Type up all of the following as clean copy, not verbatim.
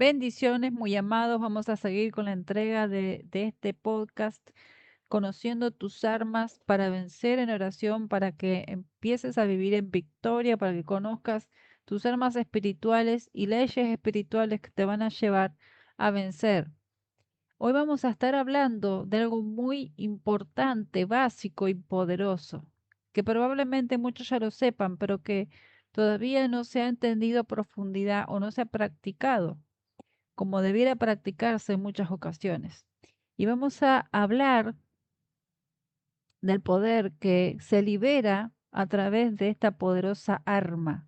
Bendiciones, muy amados. Vamos a seguir con la entrega de este podcast, conociendo tus armas para vencer en oración, para que empieces a vivir en victoria, para que conozcas tus armas espirituales y leyes espirituales que te van a llevar a vencer. Hoy vamos a estar hablando de algo muy importante, básico y poderoso, que probablemente muchos ya lo sepan, pero que todavía no se ha entendido a profundidad o no se ha practicado como debiera practicarse en muchas ocasiones. Y vamos a hablar del poder que se libera a través de esta poderosa arma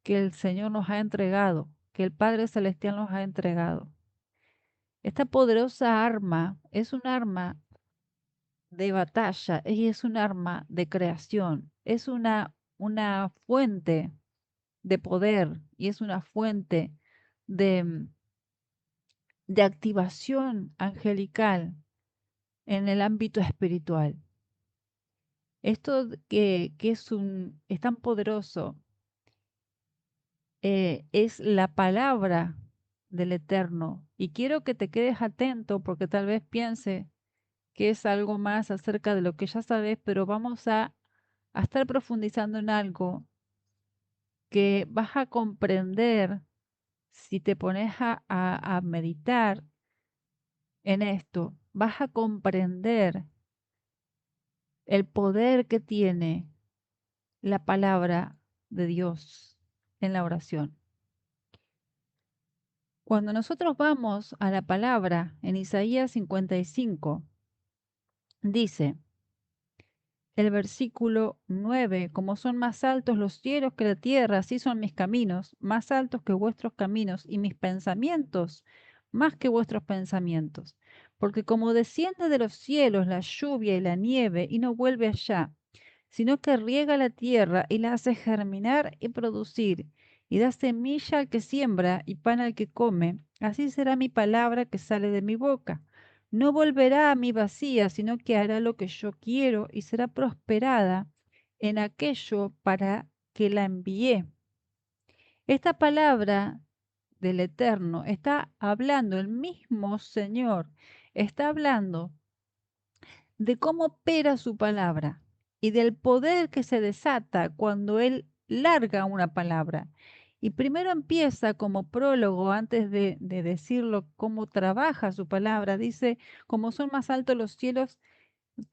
que el Señor nos ha entregado, que el Padre Celestial nos ha entregado. Esta poderosa arma es un arma de batalla y es un arma de creación, es una fuente de poder y es una fuente de, de activación angelical en el ámbito espiritual. Esto que es tan poderoso, es la palabra del Eterno. Y quiero que te quedes atento porque tal vez piense que es algo más acerca de lo que ya sabes, pero vamos a estar profundizando en algo que vas a comprender si te pones a meditar en esto. Vas a comprender el poder que tiene la palabra de Dios en la oración. Cuando nosotros vamos a la palabra en Isaías 55, dice el versículo 9: como son más altos los cielos que la tierra, así son mis caminos, más altos que vuestros caminos, y mis pensamientos más que vuestros pensamientos. Porque como desciende de los cielos la lluvia y la nieve, y no vuelve allá, sino que riega la tierra y la hace germinar y producir, y da semilla al que siembra y pan al que come, así será mi palabra que sale de mi boca. No volverá a mí vacía, sino que hará lo que yo quiero y será prosperada en aquello para que la envié. Esta palabra del Eterno está hablando, el mismo Señor está hablando de cómo opera su palabra y del poder que se desata cuando Él larga una palabra. Y primero empieza como prólogo, antes de decirlo cómo trabaja su palabra, dice: como son más altos los cielos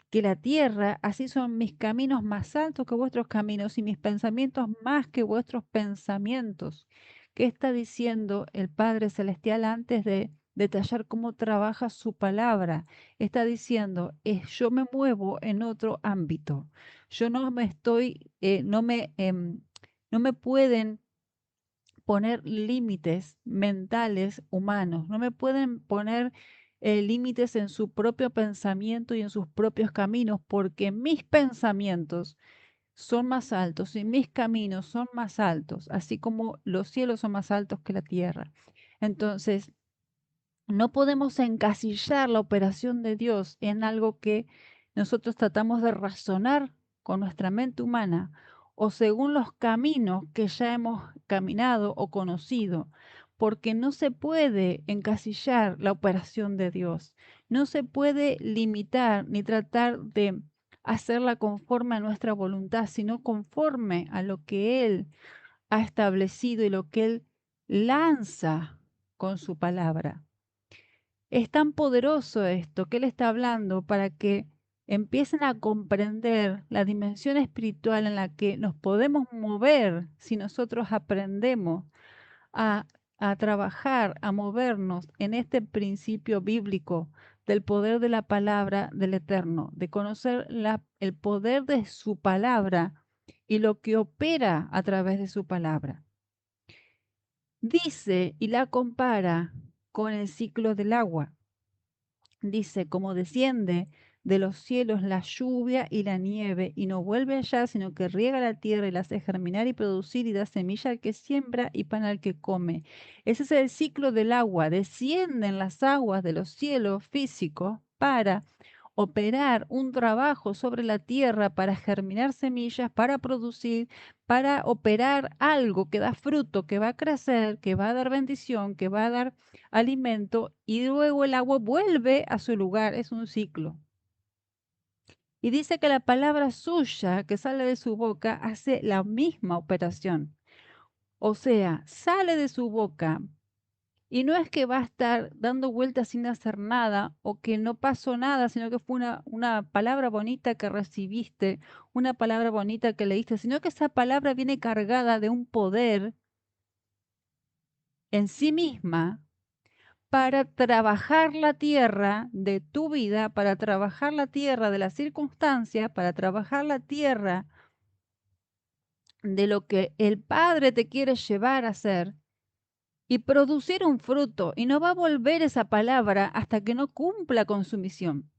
que la tierra, así son mis caminos más altos que vuestros caminos y mis pensamientos más que vuestros pensamientos. ¿Qué está diciendo el Padre Celestial antes de detallar cómo trabaja su palabra? Está diciendo: yo me muevo en otro ámbito. Yo no me estoy, no me pueden poner límites mentales humanos, no me pueden poner límites en su propio pensamiento y en sus propios caminos, porque mis pensamientos son más altos y mis caminos son más altos, así como los cielos son más altos que la tierra. Entonces, no podemos encasillar la operación de Dios en algo que nosotros tratamos de razonar con nuestra mente humana o según los caminos que ya hemos caminado o conocido, porque no se puede encasillar la operación de Dios, no se puede limitar ni tratar de hacerla conforme a nuestra voluntad, sino conforme a lo que Él ha establecido y lo que Él lanza con su palabra. Es tan poderoso esto que Él está hablando para que empiecen a comprender la dimensión espiritual en la que nos podemos mover si nosotros aprendemos a, a trabajar, a movernos en este principio bíblico del poder de la palabra del Eterno, de conocer el poder de su palabra y lo que opera a través de su palabra. Dice y la compara con el ciclo del agua. Dice: como desciende de los cielos la lluvia y la nieve, y no vuelve allá, sino que riega la tierra y la hace germinar y producir, y da semilla al que siembra y pan al que come. Ese es el ciclo del agua. Descienden las aguas de los cielos físicos para operar un trabajo sobre la tierra para germinar semillas, para producir, para operar algo que da fruto, que va a crecer, que va a dar bendición, que va a dar alimento, y luego el agua vuelve a su lugar. Es un ciclo. Y dice que la palabra suya que sale de su boca hace la misma operación. O sea, sale de su boca y no es que va a estar dando vueltas sin hacer nada o que no pasó nada, sino que fue una palabra bonita que recibiste, una palabra bonita que leíste, sino que esa palabra viene cargada de un poder en sí misma para trabajar la tierra de tu vida, para trabajar la tierra de las circunstancias, para trabajar la tierra de lo que el Padre te quiere llevar a hacer y producir un fruto. Y no va a volver esa palabra hasta que no cumpla con su misión.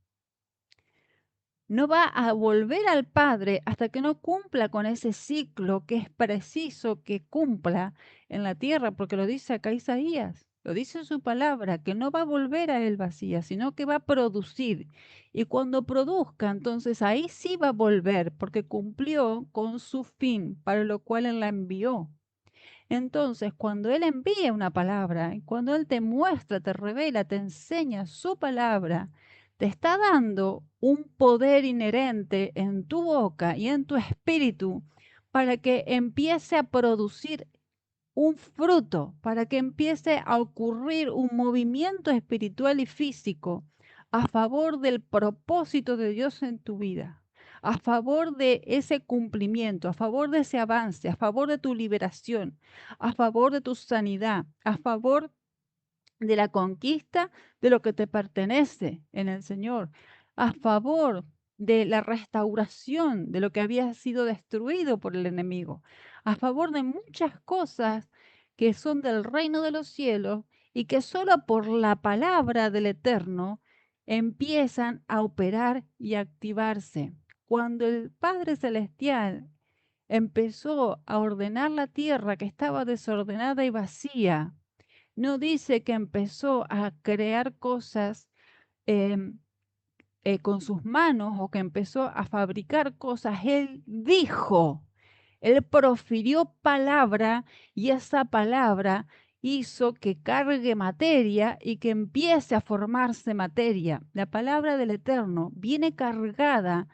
No va a volver al Padre hasta que no cumpla con ese ciclo que es preciso que cumpla en la tierra, porque lo dice acá Isaías, lo dice en su palabra, que no va a volver a él vacía, sino que va a producir. Y cuando produzca, entonces ahí sí va a volver, porque cumplió con su fin, para lo cual él la envió. Entonces, cuando Él envía una palabra, y cuando Él te muestra, te revela, te enseña su palabra, te está dando un poder inherente en tu boca y en tu espíritu para que empiece a producir un fruto, para que empiece a ocurrir un movimiento espiritual y físico a favor del propósito de Dios en tu vida, a favor de ese cumplimiento, a favor de ese avance, a favor de tu liberación, a favor de tu sanidad, a favor de la conquista de lo que te pertenece en el Señor, a favor de la restauración de lo que había sido destruido por el enemigo, a favor de muchas cosas que son del reino de los cielos y que solo por la palabra del Eterno empiezan a operar y a activarse. Cuando el Padre Celestial empezó a ordenar la tierra que estaba desordenada y vacía, no dice que empezó a crear cosas em, con sus manos o que empezó a fabricar cosas. Él dijo, él profirió palabra y esa palabra hizo que cargue materia y que empiece a formarse materia. La palabra del Eterno viene cargada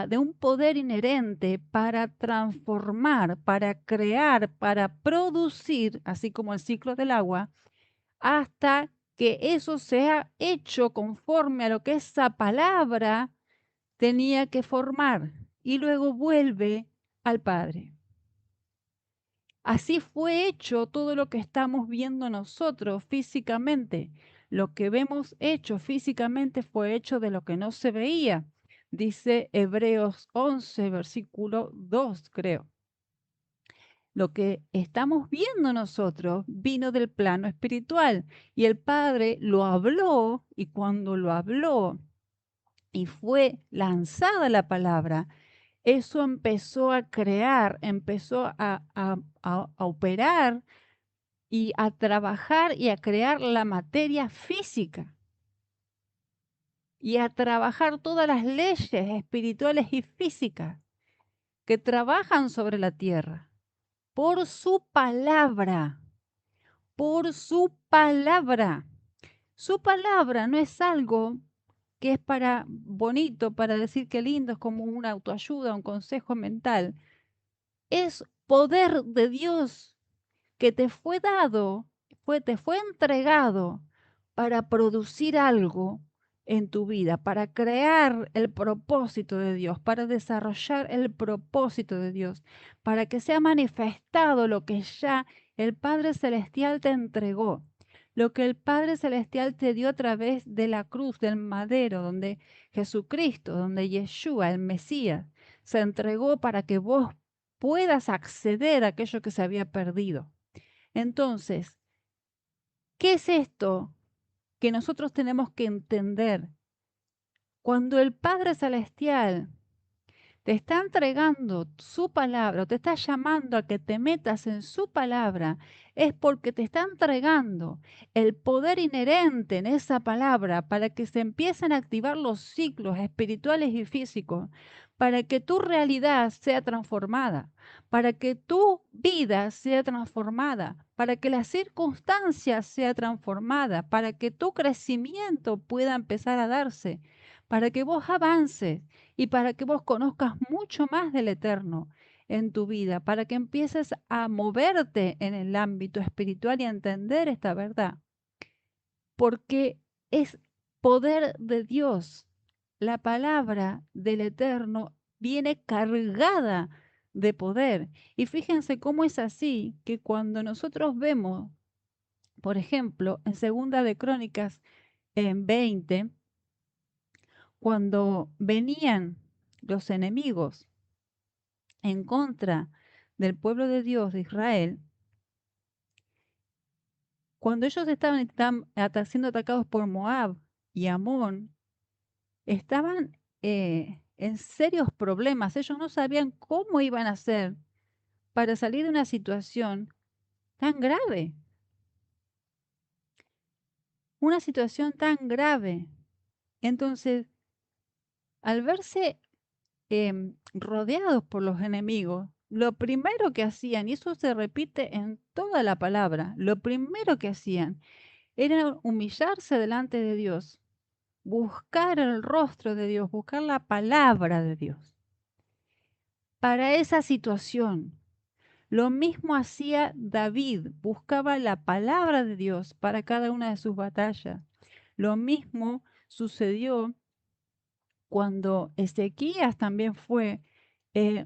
de un poder inherente para transformar, para crear, para producir, así como el ciclo del agua, hasta que eso sea hecho conforme a lo que esa palabra tenía que formar y luego vuelve al Padre. Así fue hecho todo lo que estamos viendo nosotros físicamente. Lo que vemos hecho físicamente fue hecho de lo que no se veía. Dice Hebreos 11, versículo 2, creo. Lo que estamos viendo nosotros vino del plano espiritual y el Padre lo habló y cuando lo habló y fue lanzada la palabra, eso empezó a crear, empezó a operar y a trabajar y a crear la materia física y a trabajar todas las leyes espirituales y físicas que trabajan sobre la tierra por su palabra. Por su palabra. Su palabra no es algo que es para bonito, para decir qué lindo, es como una autoayuda, un consejo mental. Es poder de Dios que te fue dado, te fue entregado para producir algo en tu vida, para crear el propósito de Dios, para desarrollar el propósito de Dios, para que sea manifestado lo que ya el Padre Celestial te entregó, lo que el Padre Celestial te dio a través de la cruz, del madero, donde Jesucristo, donde Yeshua, el Mesías, se entregó para que vos puedas acceder a aquello que se había perdido. Entonces, ¿qué es esto que nosotros tenemos que entender? Cuando el Padre Celestial te está entregando su palabra, o te está llamando a que te metas en su palabra, es porque te está entregando el poder inherente en esa palabra para que se empiecen a activar los ciclos espirituales y físicos, para que tu realidad sea transformada, para que tu vida sea transformada, para que la circunstancia sea transformada, para que tu crecimiento pueda empezar a darse, para que vos avances y para que vos conozcas mucho más del Eterno en tu vida, para que empieces a moverte en el ámbito espiritual y a entender esta verdad, porque es poder de Dios. La palabra del Eterno viene cargada de poder. Y fíjense cómo es así que cuando nosotros vemos, por ejemplo, en Segunda de Crónicas en 20, cuando venían los enemigos en contra del pueblo de Dios de Israel, cuando ellos estaban siendo atacados por Moab y Amón, estaban en serios problemas. Ellos no sabían cómo iban a hacer para salir de una situación tan grave. Una situación tan grave. Entonces, al verse rodeados por los enemigos, lo primero que hacían, y eso se repite en toda la palabra, lo primero que hacían era humillarse delante de Dios, buscar el rostro de Dios, buscar la palabra de Dios. Para esa situación, lo mismo hacía David, buscaba la palabra de Dios para cada una de sus batallas. Lo mismo sucedió cuando Ezequías también fue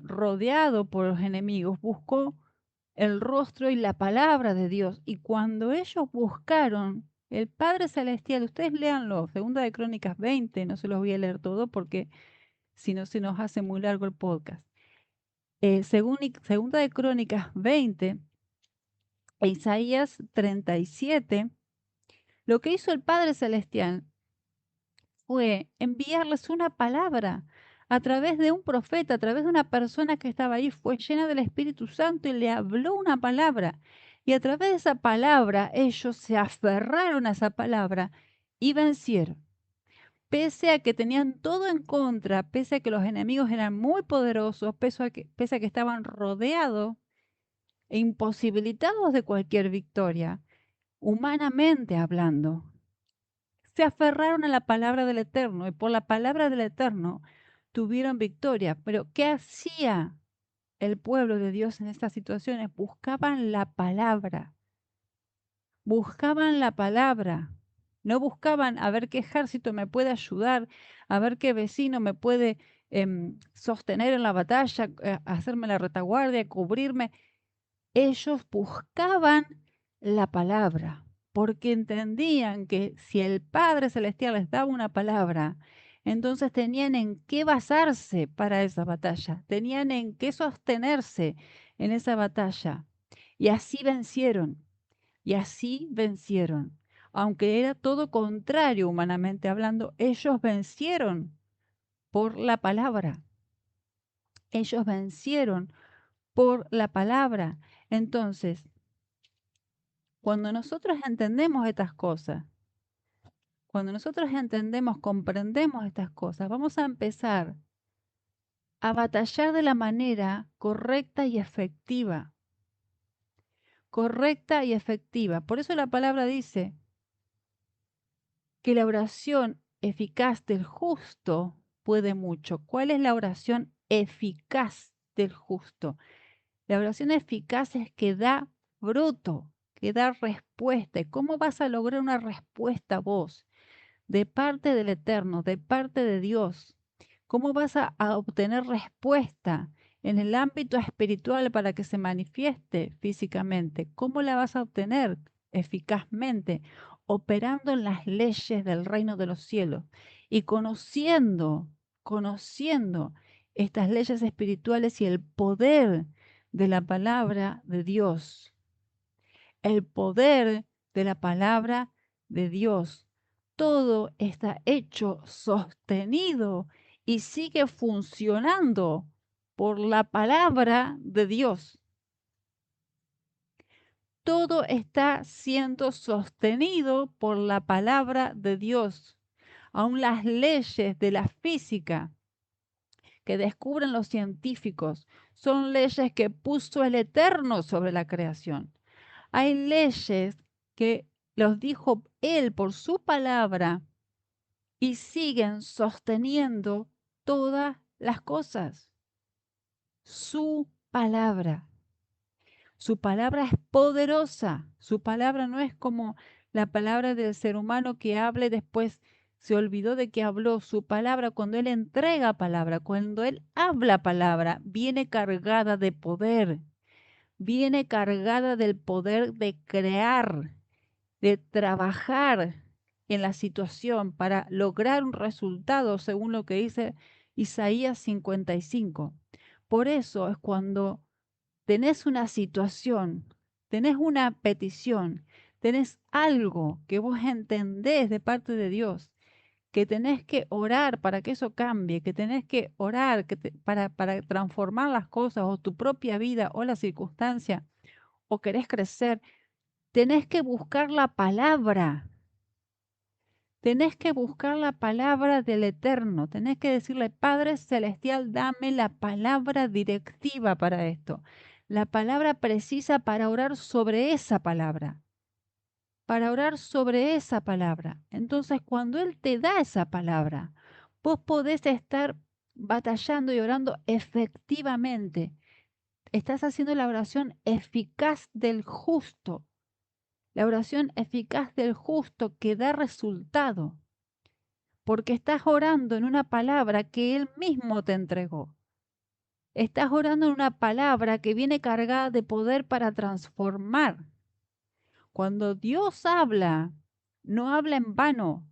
rodeado por los enemigos, buscó el rostro y la palabra de Dios. Y cuando ellos buscaron, el Padre Celestial, ustedes léanlo, Segunda de Crónicas 20, no se los voy a leer todo porque si no se nos hace muy largo el podcast. Segunda de Crónicas 20 e Isaías 37, lo que hizo el Padre Celestial fue enviarles una palabra a través de un profeta, a través de una persona que estaba ahí, fue llena del Espíritu Santo y le habló una palabra. Y a través de esa palabra ellos se aferraron a esa palabra y vencieron. Pese a que tenían todo en contra, pese a que los enemigos eran muy poderosos, pese a que estaban rodeados e imposibilitados de cualquier victoria, humanamente hablando, se aferraron a la palabra del Eterno y por la palabra del Eterno tuvieron victoria. Pero ¿qué hacía el pueblo de Dios en estas situaciones? Buscaban la palabra, buscaban la palabra. No buscaban a ver qué ejército me puede ayudar, a ver qué vecino me puede sostener en la batalla, hacerme la retaguardia, cubrirme. Ellos buscaban la palabra, porque entendían que si el Padre Celestial les daba una palabra, entonces tenían en qué basarse para esa batalla, tenían en qué sostenerse en esa batalla. Y así vencieron, y así vencieron. Aunque era todo contrario humanamente hablando, ellos vencieron por la palabra. Ellos vencieron por la palabra. Entonces, cuando nosotros entendemos estas cosas, cuando nosotros entendemos, comprendemos estas cosas, vamos a empezar a batallar de la manera correcta y efectiva. Correcta y efectiva. Por eso la palabra dice que la oración eficaz del justo puede mucho. ¿Cuál es la oración eficaz del justo? La oración eficaz es que da fruto, que da respuesta. ¿Y cómo vas a lograr una respuesta vos de parte del Eterno, de parte de Dios? ¿Cómo vas a obtener respuesta en el ámbito espiritual para que se manifieste físicamente? ¿Cómo la vas a obtener eficazmente? Operando en las leyes del reino de los cielos y conociendo estas leyes espirituales y el poder de la palabra de Dios. El poder de la palabra de Dios. Todo está hecho, sostenido y sigue funcionando por la palabra de Dios. Todo está siendo sostenido por la palabra de Dios. Aún las leyes de la física que descubren los científicos son leyes que puso el Eterno sobre la creación. Hay leyes que los dijo Él por su palabra y siguen sosteniendo todas las cosas. Su palabra. Su palabra es poderosa. Su palabra no es como la palabra del ser humano que habla y después se olvidó de que habló. Su palabra, cuando Él entrega palabra, cuando Él habla palabra, viene cargada de poder. Viene cargada del poder de crear, de trabajar en la situación para lograr un resultado, según lo que dice Isaías 55. Por eso es cuando tenés una situación, tenés una petición, tenés algo que vos entendés de parte de Dios, que tenés que orar para que eso cambie, que tenés que orar para transformar las cosas o tu propia vida o la circunstancia, o querés crecer, tenés que buscar la palabra. Tenés que buscar la palabra del Eterno. Tenés que decirle, Padre Celestial, dame la palabra directiva para esto. La palabra precisa para orar sobre esa palabra. Para orar sobre esa palabra. Entonces, cuando Él te da esa palabra, vos podés estar batallando y orando efectivamente. Estás haciendo la oración eficaz del justo. La oración eficaz del justo que da resultado. Porque estás orando en una palabra que Él mismo te entregó. Estás orando en una palabra que viene cargada de poder para transformar. Cuando Dios habla, no habla en vano.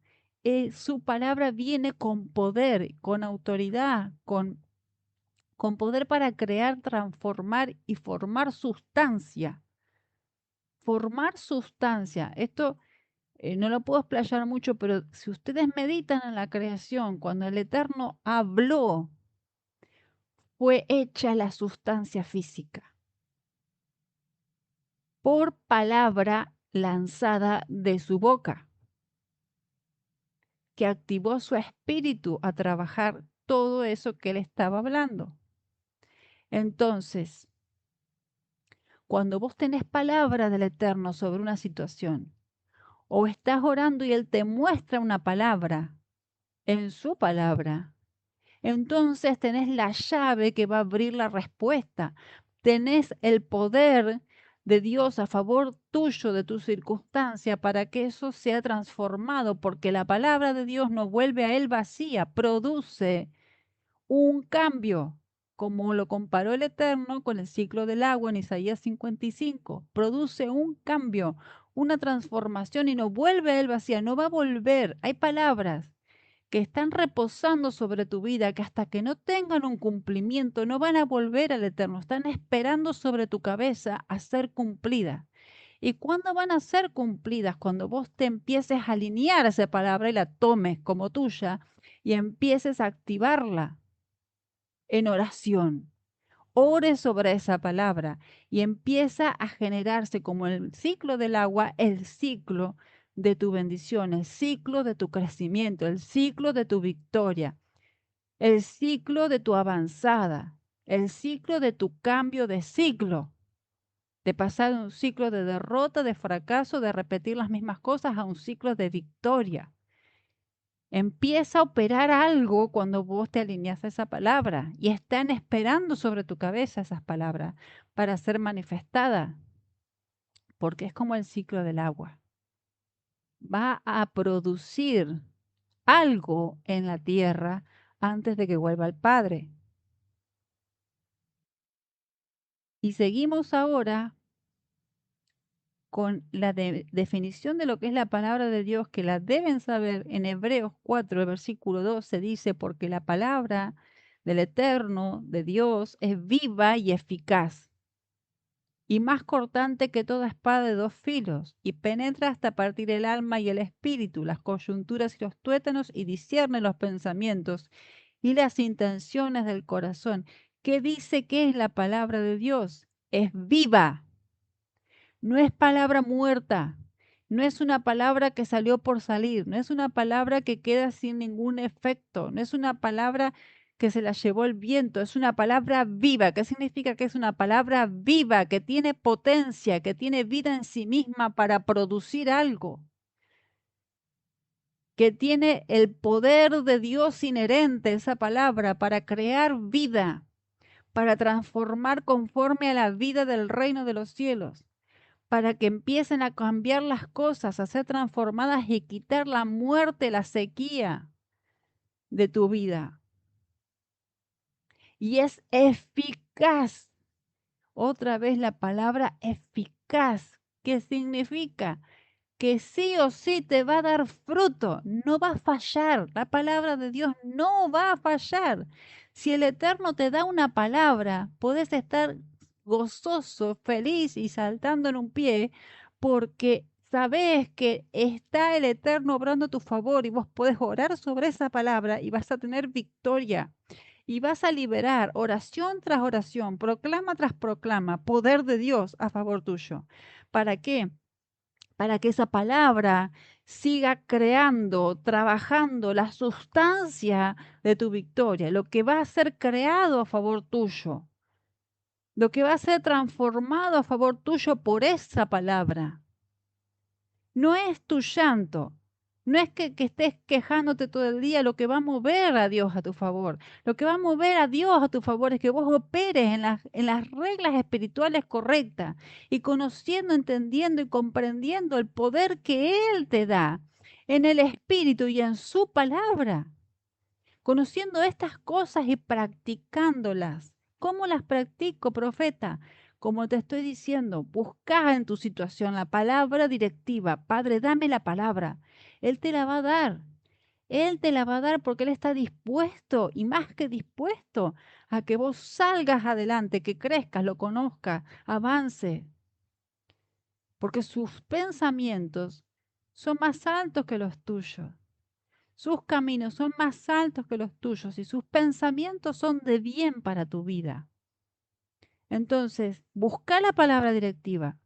Su palabra viene con poder, con autoridad, con poder para crear, transformar y formar sustancia. Formar sustancia. Esto no lo puedo explayar mucho, pero si ustedes meditan en la creación, cuando el Eterno habló, fue hecha la sustancia física por palabra lanzada de su boca, que activó su espíritu a trabajar todo eso que él estaba hablando. Entonces, cuando vos tenés palabra del Eterno sobre una situación, o estás orando y él te muestra una palabra en su palabra, entonces tenés la llave que va a abrir la respuesta. Tenés el poder de Dios a favor tuyo, de tu circunstancia, para que eso sea transformado, porque la palabra de Dios no vuelve a él vacía, produce un cambio, como lo comparó el Eterno con el ciclo del agua en Isaías 55. Produce un cambio, una transformación y no vuelve a él vacía, no va a volver. Hay palabras que están reposando sobre tu vida, que hasta que no tengan un cumplimiento no van a volver al Eterno, están esperando sobre tu cabeza a ser cumplidas. ¿Y cuándo van a ser cumplidas? Cuando vos te empieces a alinear a esa palabra y la tomes como tuya y empieces a activarla en oración. Ore sobre esa palabra y empieza a generarse como el ciclo del agua, el ciclo de tu bendición, el ciclo de tu crecimiento, el ciclo de tu victoria, el ciclo de tu avanzada, el ciclo de tu cambio de ciclo, de pasar de un ciclo de derrota, de fracaso, de repetir las mismas cosas a un ciclo de victoria. Empieza a operar algo cuando vos te alineas a esa palabra y están esperando sobre tu cabeza esas palabras para ser manifestadas, porque es como el ciclo del agua. Va a producir algo en la tierra antes de que vuelva al Padre. Y seguimos ahora con la definición de lo que es la palabra de Dios, que la deben saber. En Hebreos 4, el versículo 12 dice, porque la palabra del Eterno, de Dios, es viva y eficaz, y más cortante que toda espada de dos filos, y penetra hasta partir el alma y el espíritu, las coyunturas y los tuétanos, y discierne los pensamientos y las intenciones del corazón. ¿Qué dice que es la palabra de Dios? Es viva, no es palabra muerta, no es una palabra que salió por salir, no es una palabra que queda sin ningún efecto, no es una palabra que se la llevó el viento, es una palabra viva. ¿Qué significa que es una palabra viva, que tiene potencia, que tiene vida en sí misma para producir algo? Que tiene el poder de Dios inherente, esa palabra, para crear vida, para transformar conforme a la vida del reino de los cielos, para que empiecen a cambiar las cosas, a ser transformadas y quitar la muerte, la sequía de tu vida. Y es eficaz. Otra vez la palabra eficaz. ¿Qué significa? Que sí o sí te va a dar fruto, no va a fallar. La palabra de Dios no va a fallar. Si el Eterno te da una palabra, podés estar gozoso, feliz y saltando en un pie, porque sabes que está el Eterno obrando a tu favor y vos podés orar sobre esa palabra y vas a tener victoria. Y vas a liberar oración tras oración, proclama tras proclama, poder de Dios a favor tuyo. ¿Para qué? Para que esa palabra siga creando, trabajando la sustancia de tu victoria, lo que va a ser creado a favor tuyo, lo que va a ser transformado a favor tuyo por esa palabra. No es tu llanto, no es que estés quejándote todo el día. Lo que va a mover a Dios a tu favor, lo que va a mover a Dios a tu favor es que vos operes en las reglas espirituales correctas y conociendo, entendiendo y comprendiendo el poder que Él te da en el Espíritu y en su palabra. Conociendo estas cosas y practicándolas. ¿Cómo las practico, profeta? Como te estoy diciendo, busca en tu situación la palabra directiva. Padre, dame la palabra. Él te la va a dar. Él te la va a dar porque Él está dispuesto y más que dispuesto a que vos salgas adelante, que crezcas, lo conozcas, avance. Porque sus pensamientos son más altos que los tuyos. Sus caminos son más altos que los tuyos y sus pensamientos son de bien para tu vida. Entonces, busca la palabra directiva.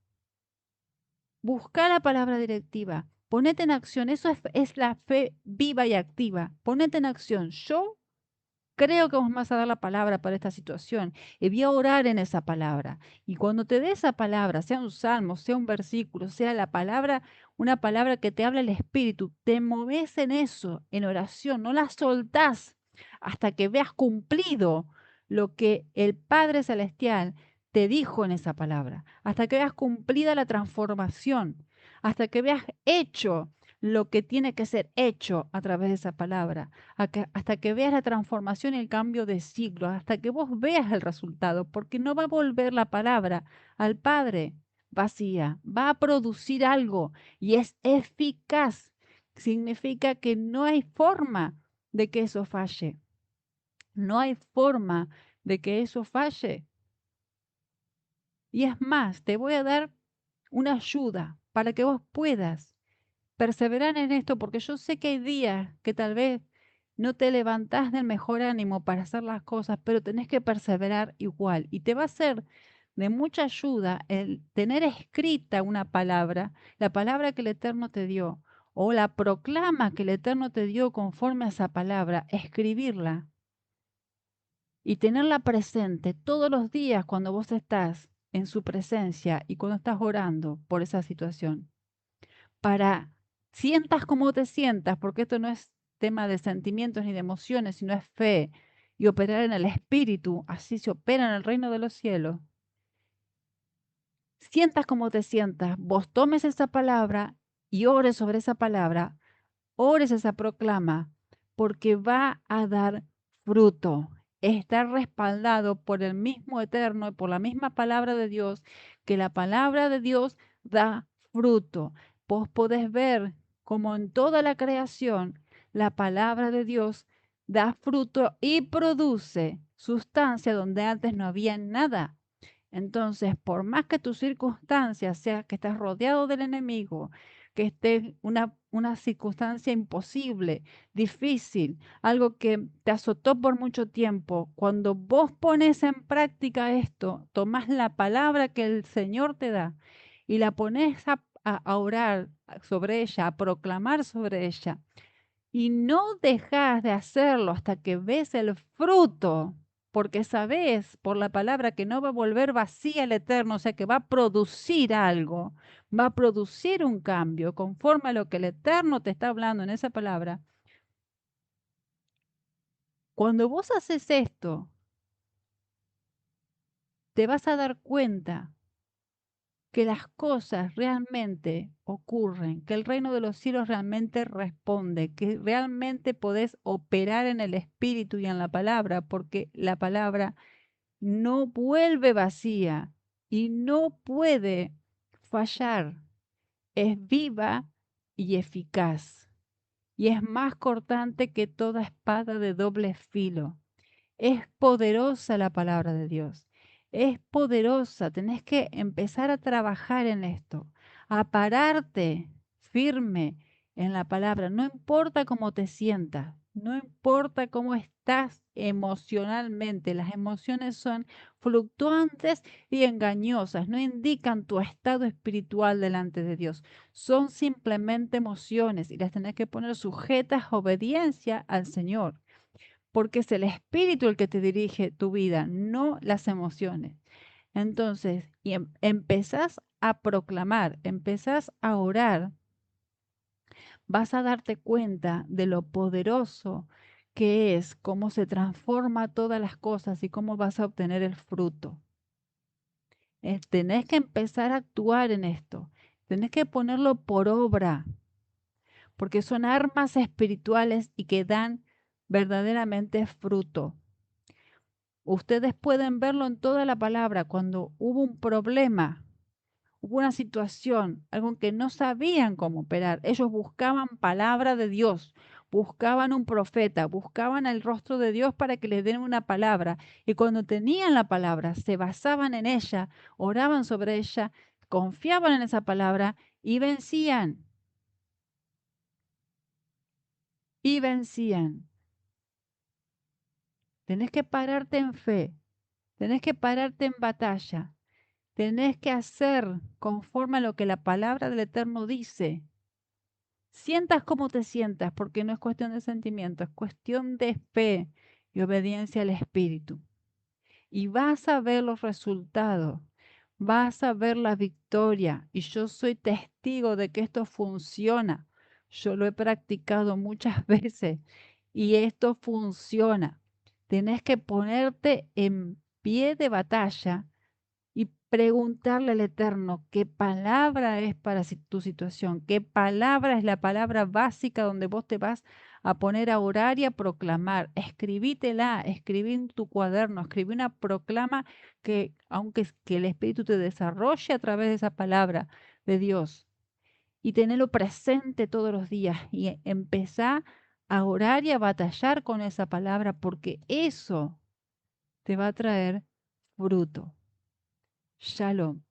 Busca la palabra directiva. Ponete en acción. Eso es la fe viva y activa. Ponete en acción. Yo creo que vos me vas a dar la palabra para esta situación y voy a orar en esa palabra. Y cuando te dé esa palabra, sea un salmo, sea un versículo, sea la palabra, una palabra que te habla el Espíritu, te moves en eso, en oración, no la soltás hasta que veas cumplido lo que el Padre Celestial te dijo en esa palabra, hasta que veas cumplida la transformación, hasta que veas hecho lo que tiene que ser hecho a través de esa palabra, hasta que veas la transformación y el cambio de siglo, hasta que vos veas el resultado, porque no va a volver la palabra al Padre vacía, va a producir algo y es eficaz. Significa que no hay forma de que eso falle. No hay forma de que eso falle. Y es más, te voy a dar una ayuda para que vos puedas perseverar en esto, porque yo sé que hay días que tal vez no te levantás del mejor ánimo para hacer las cosas, pero tenés que perseverar igual. Y te va a ser de mucha ayuda el tener escrita una palabra, la palabra que el Eterno te dio, o la proclama que el Eterno te dio conforme a esa palabra, escribirla y tenerla presente todos los días cuando vos estás en su presencia y cuando estás orando por esa situación, para sientas como te sientas, porque esto no es tema de sentimientos ni de emociones, sino es fe y operar en el Espíritu, así se opera en el reino de los cielos. Sientas como te sientas, vos tomes esa palabra y ores sobre esa palabra, ores esa proclama, porque va a dar fruto. Está respaldado por el mismo Eterno y por la misma palabra de Dios, que la palabra de Dios da fruto. Vos podés ver como en toda la creación, la palabra de Dios da fruto y produce sustancia donde antes no había nada. Entonces, por más que tus circunstancias sea que estás rodeado del enemigo, que esté una circunstancia imposible, difícil, algo que te azotó por mucho tiempo, cuando vos pones en práctica esto, tomás la palabra que el Señor te da y la pones a orar sobre ella, a proclamar sobre ella, y no dejas de hacerlo hasta que ves el fruto, porque sabes por la palabra que no va a volver vacía el Eterno, o sea que va a producir algo, va a producir un cambio conforme a lo que el Eterno te está hablando en esa palabra. Cuando vos haces esto, te vas a dar cuenta que las cosas realmente ocurren, que el reino de los cielos realmente responde, que realmente podés operar en el espíritu y en la palabra, porque la palabra no vuelve vacía y no puede fallar. Es viva y eficaz y es más cortante que toda espada de doble filo. Es poderosa la palabra de Dios. Es poderosa. Tenés que empezar a trabajar en esto, a pararte firme en la palabra. No importa cómo te sientas, no importa cómo estás emocionalmente. Las emociones son fluctuantes y engañosas. No indican tu estado espiritual delante de Dios. Son simplemente emociones y las tenés que poner sujetas a obediencia al Señor, porque es el espíritu el que te dirige tu vida, no las emociones. Entonces, y empezás a proclamar, empezás a orar, vas a darte cuenta de lo poderoso que es, cómo se transforma todas las cosas y cómo vas a obtener el fruto. Tenés que empezar a actuar en esto, tenés que ponerlo por obra, porque son armas espirituales y que dan verdaderamente fruto. Ustedes pueden verlo en toda la palabra. Cuando hubo un problema, hubo una situación, algo que no sabían cómo operar, ellos buscaban palabra de Dios, buscaban un profeta, buscaban el rostro de Dios para que les den una palabra. Y cuando tenían la palabra, se basaban en ella, oraban sobre ella, confiaban en esa palabra y vencían. Y vencían. Tenés que pararte en fe, tenés que pararte en batalla. Tenés que hacer conforme a lo que la palabra del Eterno dice. Sientas como te sientas, porque no es cuestión de sentimiento, es cuestión de fe y obediencia al Espíritu. Y vas a ver los resultados, vas a ver la victoria. Y yo soy testigo de que esto funciona. Yo lo he practicado muchas veces y esto funciona. Tenés que ponerte en pie de batalla y preguntarle al Eterno qué palabra es para tu situación, qué palabra es la palabra básica donde vos te vas a poner a orar y a proclamar. Escribítela, escribí en tu cuaderno, escribí una proclama que, aunque que el Espíritu te desarrolle a través de esa palabra de Dios, y tenerlo presente todos los días y empezá a orar y a batallar con esa palabra, porque eso te va a traer fruto. Shalom.